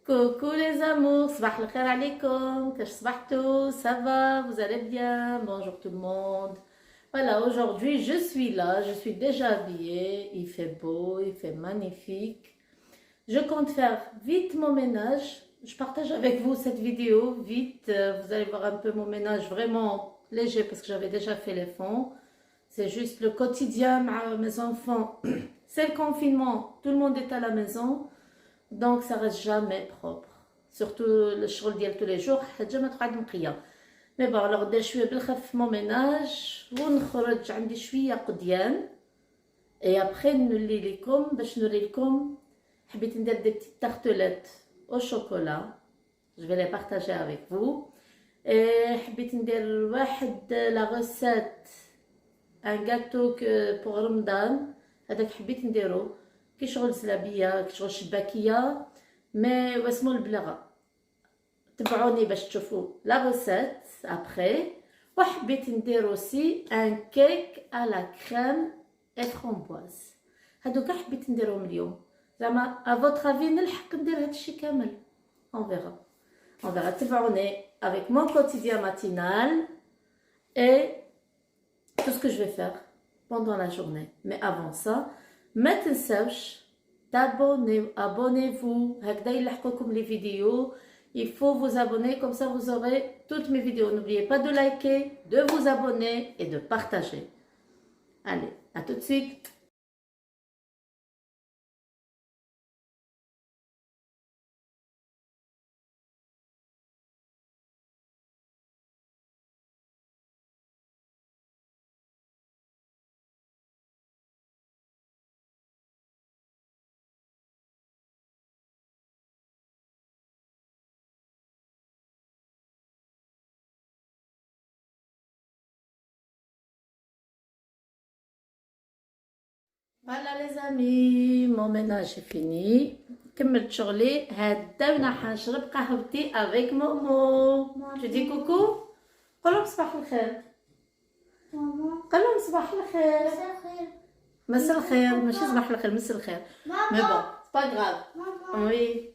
Coucou les amours, sabah al khair alaikum, كيفاش صبحتوا, ça va, vous allez bien, bonjour tout le monde. Voilà, aujourd'hui je suis là, je suis déjà habillée, il fait beau, il fait magnifique. Je compte faire vite mon ménage, je partage avec vous cette vidéo, vite, vous allez voir un peu mon ménage vraiment léger parce que j'avais déjà fait les fonds. C'est juste le quotidien avec mes enfants, c'est le confinement, tout le monde est à la maison. Donc ça reste jamais propre, surtout le شغل ديال tous les jours حاجه ما تقعد نقيه. مي بون alors ندير شويه بالخف في مون ميناج ونخرج عندي شويه قديان et après نولي لكم باش نوري لكم. حبيت ندير دي بتيت تارتلات au chocolat, je vais les partager avec vous. et حبيت ندير واحد la recette un gâteau que pour رمضان, هذاك حبيت نديرو كي شغل زلابيه كي شغل شباكيه مي واسمو البلاغه. تبعوني باش تشوفوا لا روسيت ابري. وحبيت ندير اوسي ان كيك على كريم اي فرومبواز. هادو كاع حبيت نديرهم اليوم. زعما ا فوتر نلحق ندير هادشي كامل. on verra. تبعوني avec mon quotidien matinal et tout ce que je vais faire pendant la journée. Mais avant ça, ما تنساوش abonnez-vous. هكذا يلحقوكم les vidéos. Il faut vous abonner, comme ça vous aurez toutes mes vidéos. N'oubliez pas de liker, de vous abonner et de partager. Allez, à tout de suite. Voilà les amis, mon ménage est fini. كملت شغلي. هدا وانا حنشرب قهوتي avec مومو. Tu dis coucou. قولهم صباح الخير. قولهم صباح الخير. مساء الخير. ماشي صباح الخير, مساء الخير. Mais bon, c'est pas grave. Oui.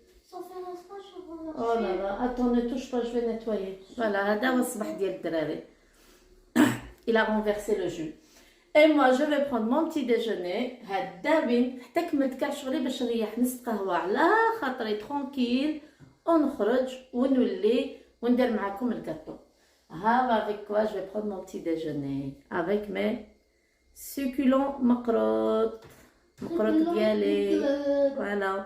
Oh là là, attends, ne touche pas, je vais nettoyer. Voilà, هذا هو الصباح ديال الدراري. Il a renversé le jus. Et moi je vais prendre mon petit déjeuner. هدا وين حتى كملت كاع شغلي باش نريح نست قهوه على خاطري ترونكيل ونخرج ونولي وندير معاكم الكاطو. ها avec quoi je vais prendre mon petit déjeuner avec mes succulents مقروط ديالي. فوالا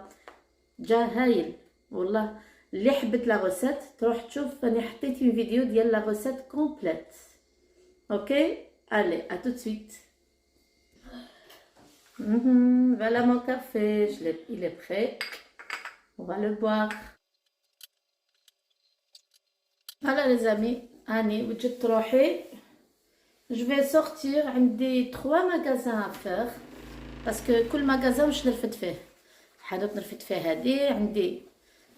جا هايل والله. اللي حبت لا روسيت تروح تشوف راني حطيت في فيديو ديال لا روسيت كومبليت. اوكي. Allez, à tout de suite. Voilà mon café, il est prêt. On va le boire. Voilà les amis, Annie, وجدت روحي. Je vais sortir. عندي 3 magasins à faire. parce que كل magasin واش نرفد فيه. حانوت نرفد فيه هادي. عندي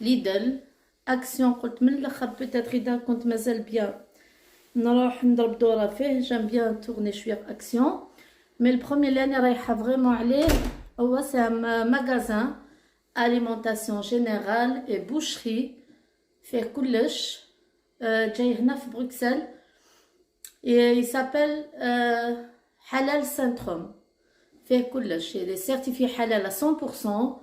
ليدل اكسيون. قلت من الاخر بيتيتر اذا كنت مازال بيان نروح نضرب دورة فيه. جام بيان تورني شويه في اكسيون. مي البروميير اللي انا رايحه فريمون عليه هو سي ماغازان اليمونطاسيون جينيرال اي بوشري فيه كلش. جاي هنا في بروكسل. يسابيل حلال سنتروم. فيه كلش. لي سيرتيفي حلال 100%.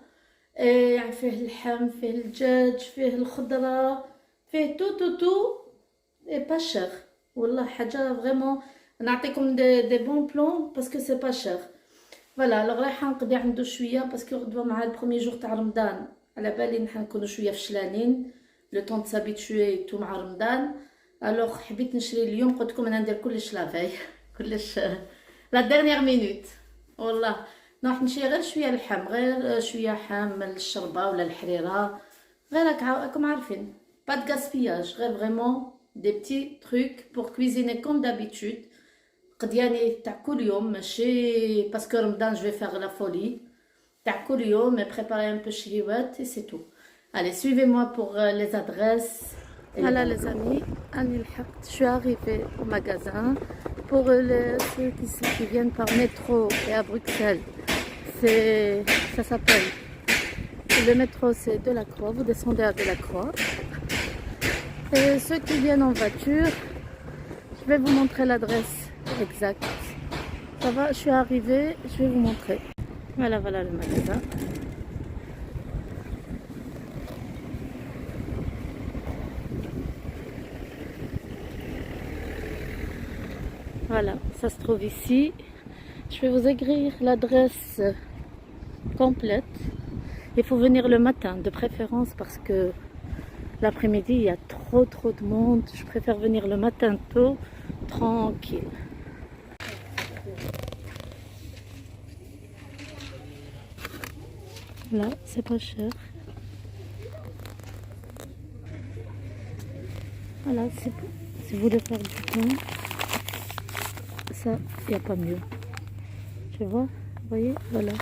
يعني فيه اللحم, فيه الدجاج, فيه الخضره, فيه تو et pas cher. والله حاجه فريمون نعطيكم دي بون بلون باسكو سي با شير. فوالا الوغ رايحه نقضي عنده شويه باسكو غدوه مع البروميي جور تاع رمضان على بالي نحن نكونوا شويه فشلانين لو طون تسابيتوي تو مع رمضان. الوغ حبيت نشري اليوم. قلت لكم انا ندير كلش لافاي كلش لا ديرنيير مينوت. والله نروح نشري غير شويه اللحم, غير شويه حام الشربه ولا الحريره, غير راكم عارفين با د غاسبياج, غير فريمون des petits trucs pour cuisiner comme d'habitude. قدياني تاع كل يوم ماشي باسكو رمضان je vais faire la folie. تاع كل يوم préparer un peu شهيوات et c'est tout. Allez, suivez-moi pour les adresses. Voilà les amis, Annie لحقت. Je suis arrivée au magasin pour ceux qui viennent par métro et à Bruxelles. Ça s'appelle Le métro, c'est Delacroix. Vous descendez à Delacroix. Et ceux qui viennent en voiture, je vais vous montrer l'adresse exacte. Ça va, je suis arrivée, je vais vous montrer. Voilà, voilà le magasin. Voilà, ça se trouve ici. Je vais vous écrire l'adresse complète. Il faut venir le matin, de préférence, parce que l'après-midi, il y a trop de monde. Je préfère venir le matin tôt, tranquille. Là, c'est pas cher. Voilà, si vous voulez faire du pain, ça, il n'y a pas mieux. Tu vois, vous voyez, voilà,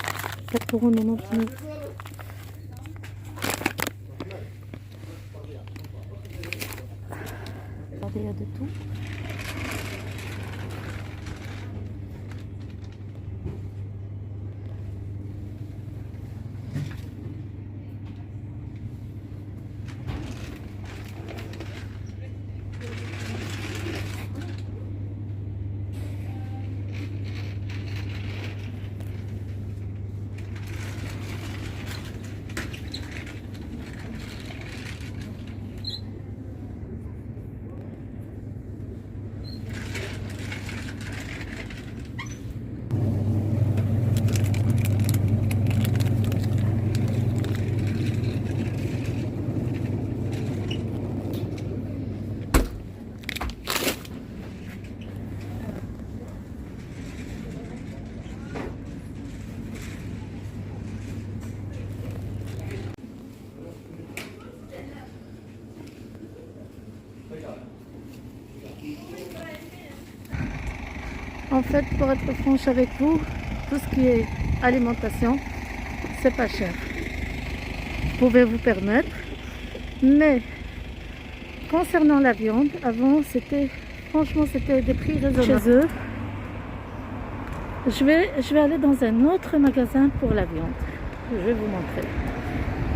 4,99 €. Regardez, il y a de tout. En fait, pour être franche avec vous, tout ce qui est alimentation, c'est pas cher. Vous pouvez vous permettre. Mais concernant la viande, avant franchement c'était des prix raisonnables chez eux. Je vais aller dans un autre magasin pour la viande. Je vais vous montrer.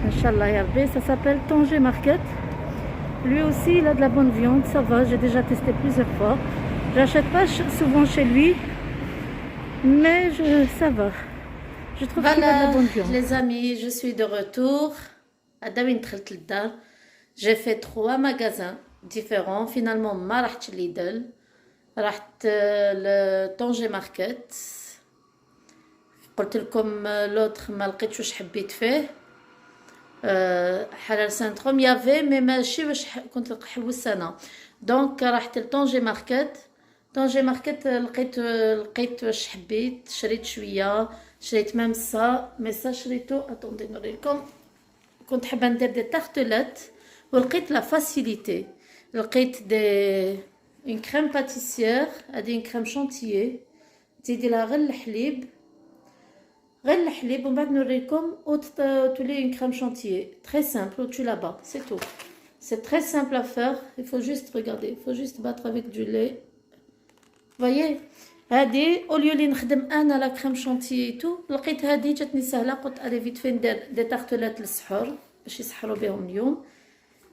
Inch'Allah ya Rabbi, ça s'appelle Tanger Market. Lui aussi il a de la bonne viande, ça va, j'ai déjà testé plusieurs fois. J'achète pas souvent chez lui, mais ça va. Je trouve qu'il a de la bonne viande. Les amis, je suis de retour. J'ai fait 3 magasins différents. Finalement, ما رحت Lidl. رحت le Tanger Market. قلت لكم l'autre ما لقيتش واش حبيت فيه. حلال سنتروم يافي مي ماشي واش كنت نحوس انا. دونك رحت لطونجي ماركت. طونجي ماركت لقيت واش حبيت، شريت شويه، شريت ميم سا مي سا شريتو اتوندي نوريكم. كنت حابه ندير دي تارتلات ولقيت لا فاسيليتي. لقيت دي اون كريم باتيسيير، هادي اون كريم شونتيي تزيدي لها غير الحليب ومن بعد نوريكم تولي اون كريم شونتيي تري سامبل و tu la bats, c'est tout. C'est très simple à faire, il faut juste regarder, il faut juste battre avec du lait. voyez هادي اوليو لي نخدم انا لا كريم شونتيي تو، لقيت هادي جاتني سهله. قلت الي فيت فين ندير دي تارتلات للسحور باش يسحروا بهم اليوم.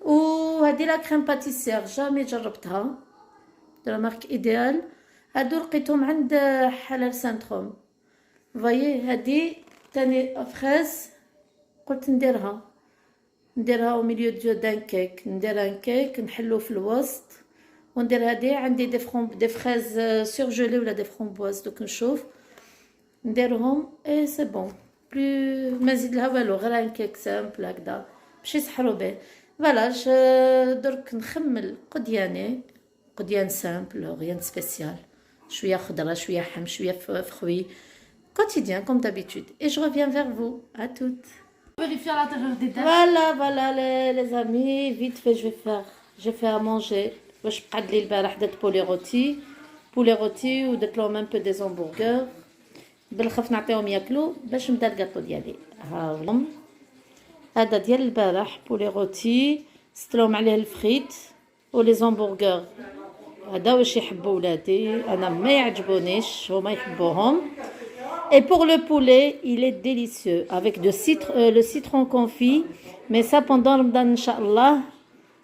وهادي لا كريم باتيسير جامي جربتها دو لا مارك ايديال. هادو لقيتهم عند حلال سنتروم. voyez هادي تاني فريز. قلت نديرها au milieu d'un cake. ندير ان كيك نحلو في الوسط وندير هادي. عندي دي فريز سورجولي ولا دي فرومبواز، دوك نشوف نديرهم اي سي بون. بلو ما نزيد لها والو، غير ان كيك سامبل هكذا باش يسحروا به. فوالا درك نخمل قديان سامبل، غيان سبيسيال، شويه خضره شويه حم شويه فخوي quotidien comme d'habitude. Et je reviens vers vous. À toutes. Vérifier à l'intérieur des dates. Voilà les amis, vite fait j'ai fait à manger. واش قعد لي البارح درت بولي روتي ودرت لهم ان بو دي زامبورغر. بالخف نعطيهم ياكلوا باش نبدا الكاطو ديالي. هاهم هذا ديال البارح بولي روتي، ستلهم عليه الفريت ولي زامبورغر. هذا واش يحبوا ولادي، انا ما يعجبونيش، هما يحبوهم. Et pour le poulet, il est délicieux avec le citron confit. Mais ça, pendant Ramadan, Inch'Allah,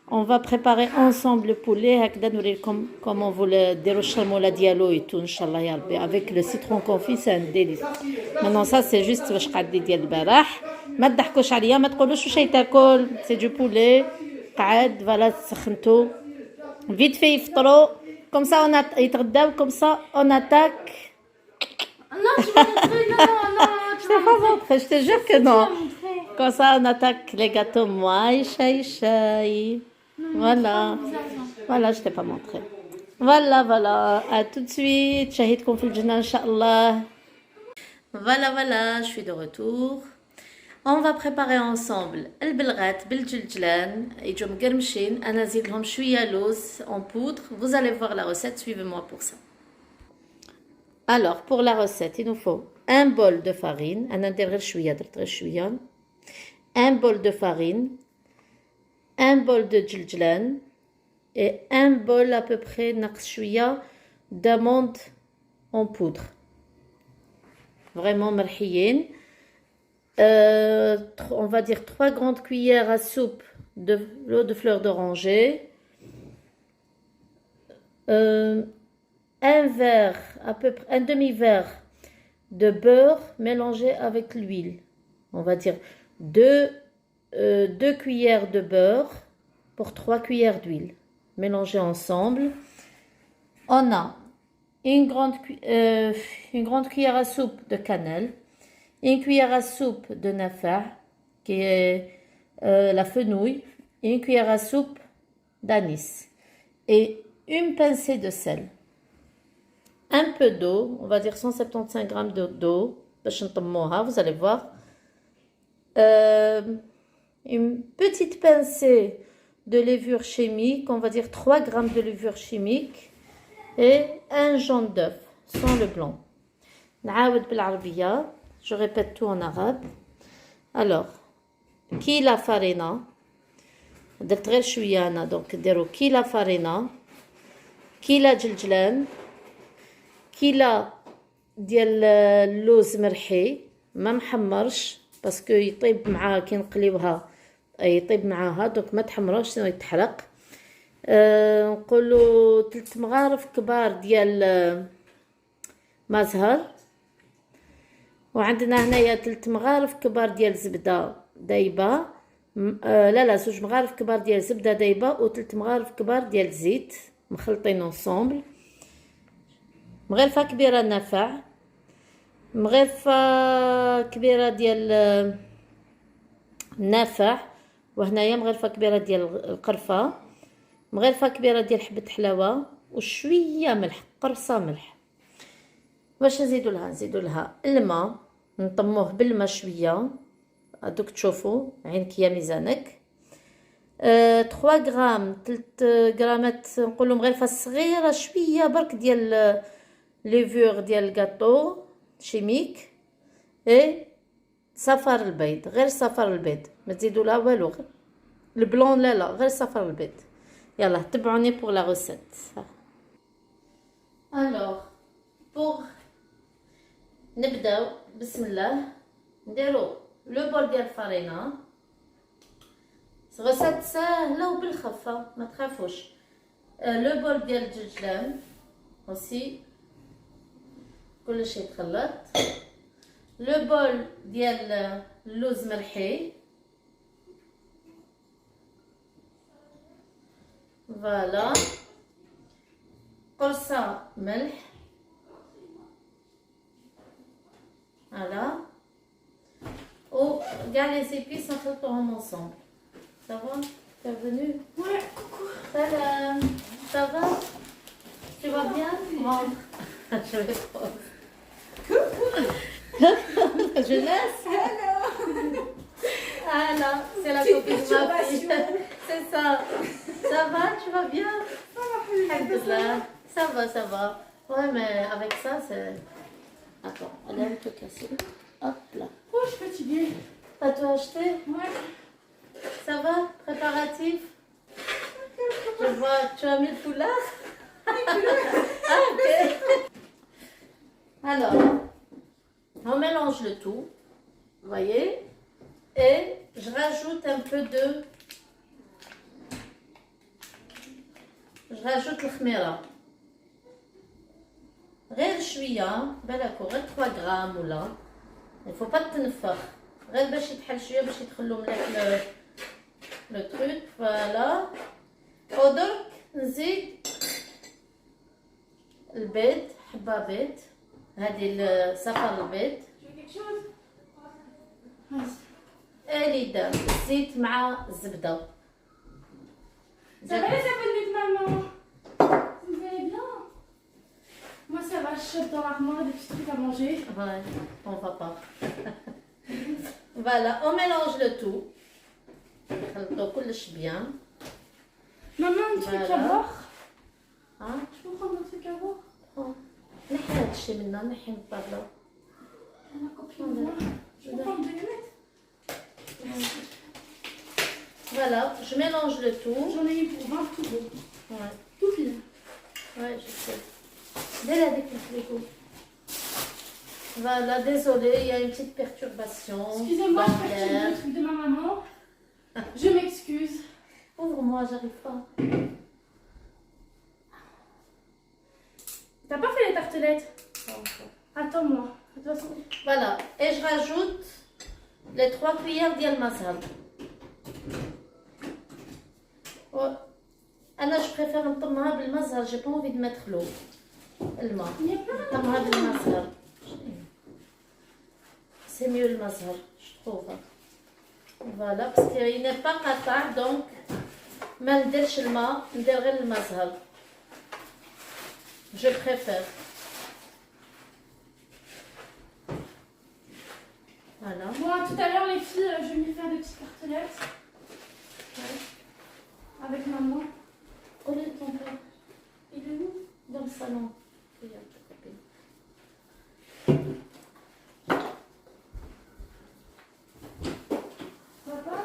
on va préparer ensemble le poulet. Comment vous le dérocherez dialo et tout, Inch'Allah, ya Rabbi. Avec le citron confit, c'est un délice. Maintenant, ça, c'est juste باش قعدي ديال البارح. ما تضحكوش عليا، ما تقولوش واش تاكل. C'est du poulet. قعد فوالا سخنتو. Vite fait يفطروا. Comme ça, يتغداو. Comme ça, on attaque. Non, tu m'as montré, non. Je t'ai pas montré, je te jure que non. Comme ça, on attaque les gâteaux. Moi, Ishaï. Voilà. Voilà, je t'ai pas montré. Voilà. À tout de suite. Shahidkoum fil Jannah, Inch'Allah. Voilà, je suis de retour. On va préparer ensemble البلغات بالجلجلان يجوا مقرمشين انا نزيد لهم شويه لوز en poudre. Vous allez voir la recette, suivez-moi pour ça. Alors pour la recette, il nous faut un bol de farine, انا ندير غير شويه درت غير شويه. Un bol de farine, un bol de جلجلان et un bol à peu près ناقص شويه d'amandes en poudre. Vraiment مرحيين. On va dire 3 grandes cuillères à soupe de l'eau de fleur d'oranger, un verre, à peu près un demi-verre de beurre mélangé avec l'huile. On va dire 2 cuillères de beurre pour 3 cuillères d'huile mélangées ensemble. On a une grande cuillère à soupe de cannelle, une cuillère à soupe de nafa, qui est la fenouil, et une cuillère à soupe d'anis, et une pincée de sel. Un peu d'eau, on va dire 175 grammes d'eau, vous allez voir. Une petite pincée de levure chimique, on va dire 3 grammes de levure chimique, et un jaune d'œuf, sans le blanc. نعاود بالعربية. Je répète tout en arabe. Alors, كيلا فارينة درت غير شوية أنا دونك ديرو كيلا فارينة، كيلا جلجلان، كيلا ديال اللوز مرحي ما محمرش باسكو يطيب معاها كي نقليوها يطيب معاها دونك ما تحمروش سينو يتحرق. نقولوا 3 مغارف كبار ديال ما زهر، وعندنا هنايا 3 مغارف كبار ديال زبده دايبه. لا 2 مغارف كبار ديال زبده دايبه و3 مغارف كبار ديال زيت مخلطين اونصومبل. مغرفه كبيره نافع، مغرفه كبيره ديال نافع، وهنايا مغرفه كبيره ديال القرفه، مغرفه كبيره ديال حبه حلاوه وشويه ملح، قرصه ملح. واش نزيدو لها الماء، نطموه بالماء شويه هادوك تشوفوا عينك يا ميزانك. 3 غرام 3 غرامات نقولوا مغرفه صغيره شويه برك ديال ليفور ديال الكاطو شيميك، اي صفار البيض، غير صفار البيض ما تزيدوا لها والو، غير البلون لا غير صفار البيض. يلا تبعوني بور لا ريسيت. الوغ بور نبداو بسم الله نديرو لو بول ديال الفرينه. ريسيت ساهله وبالخفه ما تخافوش. لو بول ديال الجلجلان اوسي كلشي يتخلط. لو بول ديال اللوز مرحي، فوالا قرصه ملح، فوالا و كاع لي زيبيس نخلطوهم ensemble. Ça va? T'es venu? Ouais, coucou. Salam. Ça va? Tu vas bien? Rentre. Je vais prendre. Je laisse. Ah là, c'est la copine de ma fille. C'est ça. Ça va? Tu vas bien? Alhamdoulilah. Ça va. Ouais, mais avec ça, c'est... Attends, elle est un peu cassée. Hop là. Oh, je suis fatiguée. T'as tout acheté? Ouais. Ça va? Préparatif? Je vois, tu as mis le foulard? Ah, ok. Alors, On mélange le tout, vous voyez, et je rajoute un peu de... Je rajoute le khmira. غير شوية بالكو غير 3 غرام ولا الفو با تنفخ غير باش يتحل شوية باش يدخلو مليح لو تروك فوالا ودرك نزيد البيض حبة بيض هادي صفر البيض Tu veux quelque chose? اللي دار الزيت مع الزبدة Ça va les abonnés de maman? Vous allez bien? Moi ça va, je chope dans l'armoire des petits trucs à manger. Ouais, on va pas. Voilà, on mélange le tout. نخلطو كلش bien. Maman, un truc Voilà. à boire? Hein? Je peux prendre un truc à boire? نحي هاد الشي منا نحي من الطابلة. Ma copine, moi. Je peux prendre 2 minutes? Voilà, je mélange le tout. J'en ai eu pour 20 tout beau. Ouais, Tout plein. ouais, je sais. Dès avec le frigo. Voilà, désolée, il y a une petite perturbation. Excusez-moi, dans je perturbe l'air. le truc de ma maman. Je m'excuse. Ouvre-moi, j'arrive pas. T'as pas fait les tartelettes? Pas encore. Attends-moi. De toute façon. Voilà, et je rajoute les 3 cuillères ديال المسال. انا جو بريفير نطمها بالمزهر جي با انفي دو ميتر لو الماء Il y a plein نطمها بالمزهر سي ميو المزهر جو تروف فوالا باسكو يني با قطع دونك ما نديرش الماء ندير غير المزهر جو بريفير فوالا. Bon, tout à l'heure, les filles, je vais venir faire des petites tartelettes. Avec maman. قولي لطون بير Il est où? dans le salon. Regarde, ta copine. Papa?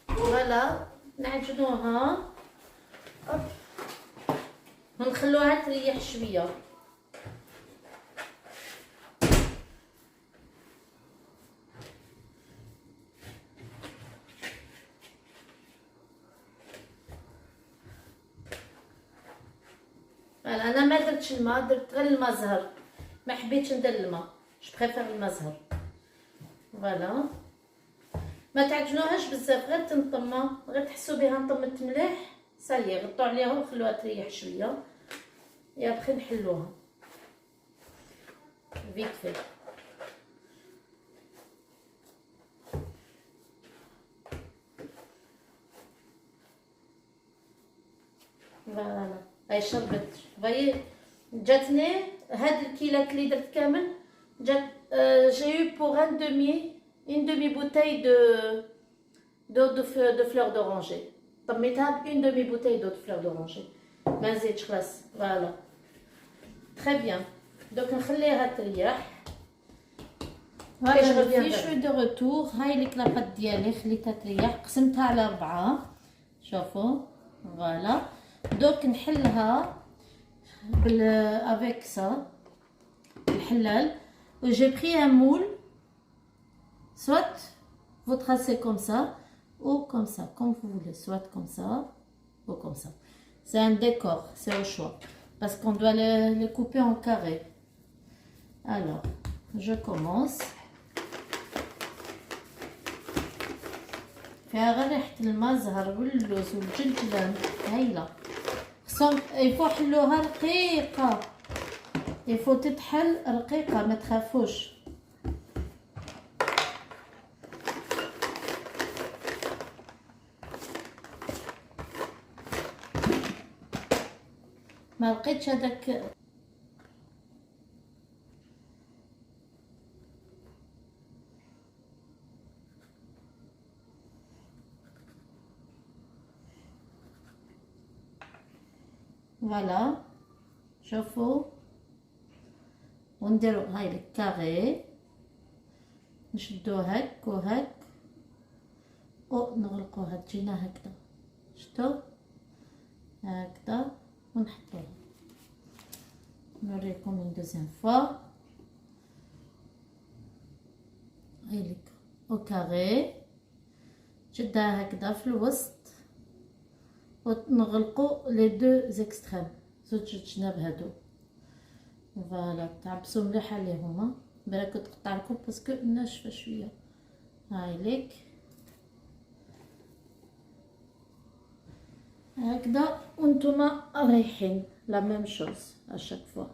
فوالا نعجنوها ونخلوها تريح شويه. فوالا انا ما درتش الماء درت غير الماء زهر ما حبيتش ندير الماء جو بريفير الماء زهر. فوالا ما تعجنوهاش بزاف غير تنطمى غير تحسوا بها نطمت مليح صايي غطوا عليها وخلوها تريح شويه يا بخي نحلوها فيت فيت. فوالا هاي شربت فاي جاتني هاد الكيلات اللي درت كامل جات j'ai eu pour un demi une demi bouteille de fleurs d'oranger. طميتها une demi bouteille d'eau de fleurs d'oranger ما نزيدش خلاص. فوالا très bien دوك نخليها تريح. فوالا في شوي دو روتور. هاي الكلابات ديالي خليتها تريح قسمتها على 4 شوفوا. فوالا دوك نحلها بال افيك سا الحلال. J'ai pris un moule, soit vous tracez comme ça ou comme ça, comme vous voulez, soit comme ça ou comme ça. C'est un décor, c'est au choix, parce qu'on doit les couper en carré. Alors, je commence. فيها غير ريحة الماء زهر واللوز والجلجلان هايلة. خصهم يفو حلوها رقيقة يفو تتحل رقيقة ما تخافوش. ما لقيتش هذاك فوالا شوفوا ونديرو هاي الكاري نشدو هك وهك ونغلقوها تجينا هكذا، شتو هكذا ونحطوها. نوريكم من دوزيام فوا. هيليك او كاري، شدها هكذا في الوسط ونغلقو لي دو زيكستريم، زوج جناب هادو. فوالا تعبسو مليح عليهما، بالك تقطع لكم باسكو ناشفه شويه. هايليك هكذا وانتوما رايحين لا ميم شوز اشاك فوا.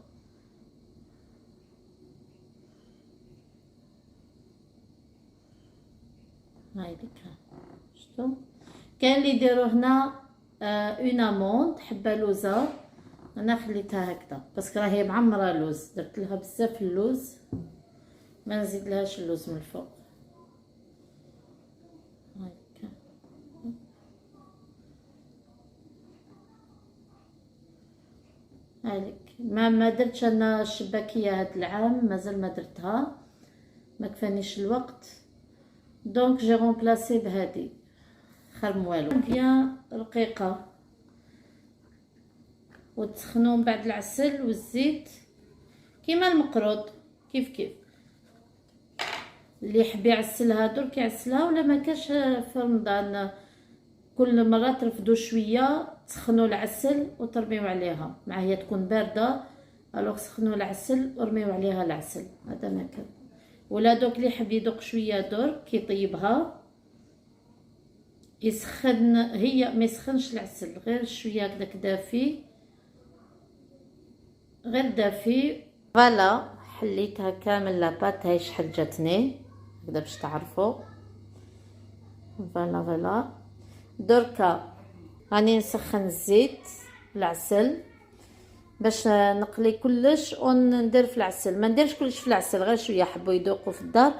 هايليك شفتو. كاين اللي يديرو هنا اون اموند، حبه لوزه. انا خليتها هكذا باسكو راهي معمره لوز، درت لها بزاف اللوز، ما نزيد لهاش اللوز من الفوق. هكا هايليك. ما درتش انا الشباكيه هاد العام، مازال ما درتها، ما كفانيش الوقت، دونك جي رومبلاسي بهادي خير من والو. بيان رقيقه وتسخنوا من بعد العسل والزيت كيما المقروض، كيف اللي يحب يعسلها درك يعسلها، ولا ما كاش في رمضان كل مره ترفدوا شويه تسخنوا العسل وترميو عليها، مع هي تكون بارده الوغ سخنوا العسل ورميو عليها العسل، هذا ما كان. ولا دوك اللي يحب يذوق شويه درك يطيبها يسخن، هي ما يسخنش العسل، غير شويه هكذاك دافي، غير دافي. فوالا حليتها كامل لاباط، هاي شحال جاتني هكذا باش تعرفوا. فوالا دركا راني نسخن الزيت العسل باش نقلي كلش وندير في العسل، ما نديرش كلش في العسل، غير شويه حبوا يذوقوا في الدار،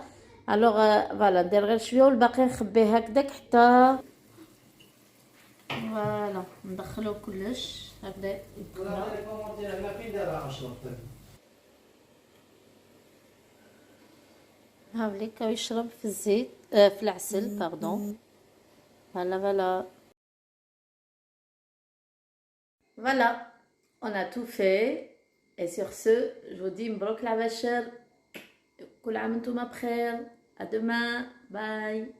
الوغ فوالا ندير غير شويه والباقي نخبيه هكذاك حتى فوالا ندخلو كلش هكذا. هاوليك يشرب في الزيت في العسل باردون. Voilà. Voilà, on a tout fait. Et sur ce, je vous dis مبروك العباشر. كل عام وانتم بخير. À demain. Bye.